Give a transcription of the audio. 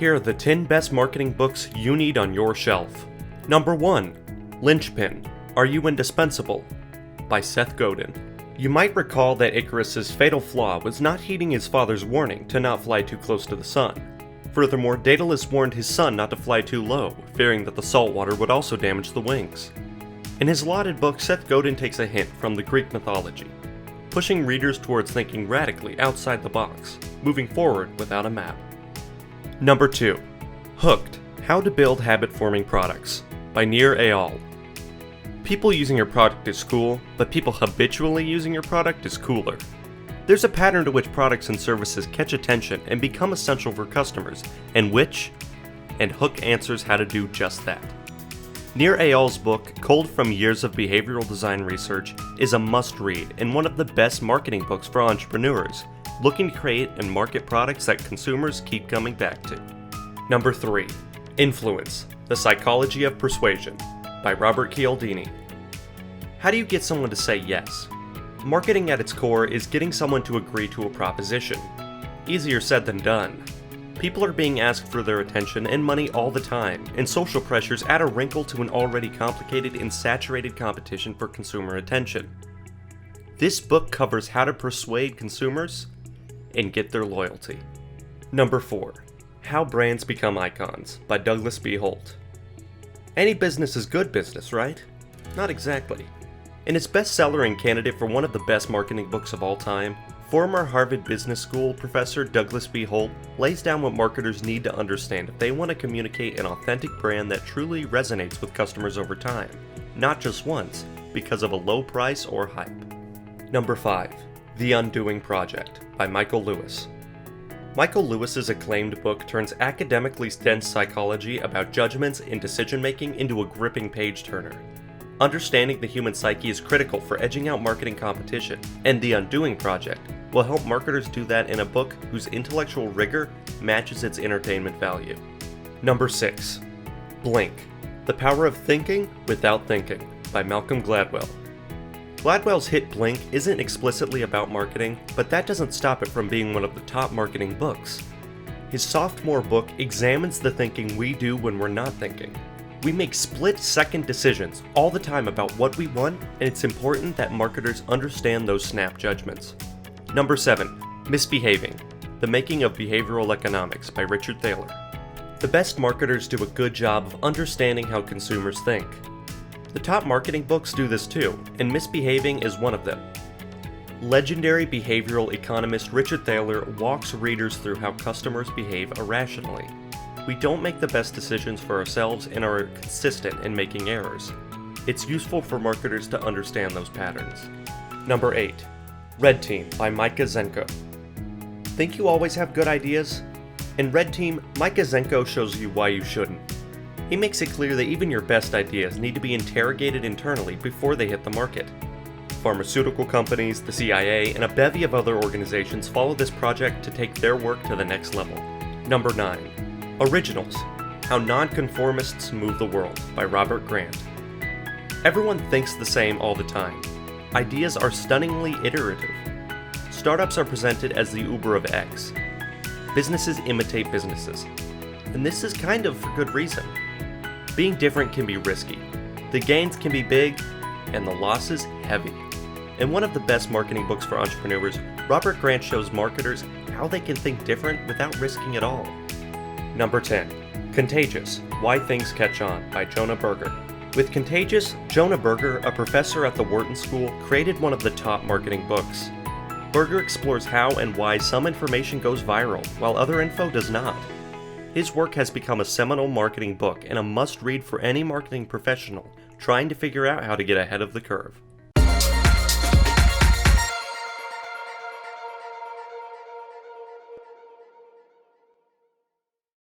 Here are the 10 best marketing books you need on your shelf. Number 1. Linchpin, Are You Indispensable? By Seth Godin. You might recall that Icarus's fatal flaw was not heeding his father's warning to not fly too close to the sun. Furthermore, Daedalus warned his son not to fly too low, fearing that the saltwater would also damage the wings. In his lauded book, Seth Godin takes a hint from the Greek mythology, pushing readers towards thinking radically outside the box, moving forward without a map. Number 2. Hooked, How to Build Habit-Forming Products, by Nir Eyal. People using your product is cool, but people habitually using your product is cooler. There's a pattern to which products and services catch attention and become essential for customers, and Hook answers how to do just that. Nir Eyal's book, culled from years of behavioral design research, is a must-read and one of the best marketing books for entrepreneurs, looking to create and market products that consumers keep coming back to. Number 3. Influence, The Psychology of Persuasion, by Robert Cialdini. How do you get someone to say yes? Marketing at its core is getting someone to agree to a proposition. Easier said than done. People are being asked for their attention and money all the time, and social pressures add a wrinkle to an already complicated and saturated competition for consumer attention. This book covers how to persuade consumers and get their loyalty. Number 4. How Brands Become Icons, by Douglas B. Holt. Any business is good business, right? Not exactly. In its bestseller and candidate for one of the best marketing books of all time, former Harvard Business School professor Douglas B. Holt lays down what marketers need to understand if they want to communicate an authentic brand that truly resonates with customers over time, not just once, because of a low price or hype. Number 5. The Undoing Project, by Michael Lewis. Michael Lewis's acclaimed book turns academically dense psychology about judgments and decision-making into a gripping page-turner. Understanding the human psyche is critical for edging out marketing competition, and The Undoing Project will help marketers do that in a book whose intellectual rigor matches its entertainment value. Number 6. Blink, The Power of Thinking Without Thinking, by Malcolm Gladwell. Gladwell's hit Blink isn't explicitly about marketing, but that doesn't stop it from being one of the top marketing books. His sophomore book examines the thinking we do when we're not thinking. We make split-second decisions all the time about what we want, and it's important that marketers understand those snap judgments. Number 7. Misbehaving, The Making of Behavioral Economics, by Richard Thaler. The best marketers do a good job of understanding how consumers think. The top marketing books do this too, and Misbehaving is one of them. Legendary behavioral economist Richard Thaler walks readers through how customers behave irrationally. We don't make the best decisions for ourselves and are consistent in making errors. It's useful for marketers to understand those patterns. Number 8. Red Team, by Micah Zenko. Think you always have good ideas? In Red Team, Micah Zenko shows you why you shouldn't. He makes it clear that even your best ideas need to be interrogated internally before they hit the market. Pharmaceutical companies, the CIA, and a bevy of other organizations follow this project to take their work to the next level. Number 9. Originals, How Non-Conformists Move the World, by Robert Grant. Everyone thinks the same all the time. Ideas are stunningly iterative. Startups are presented as the Uber of X. Businesses imitate businesses. And this is kind of for good reason. Being different can be risky. The gains can be big, and the losses heavy. In one of the best marketing books for entrepreneurs, Robert Grant shows marketers how they can think different without risking it all. Number 10. Contagious, Why Things Catch On, by Jonah Berger. With Contagious, Jonah Berger, a professor at the Wharton School, created one of the top marketing books. Berger explores how and why some information goes viral, while other info does not. His work has become a seminal marketing book and a must-read for any marketing professional trying to figure out how to get ahead of the curve.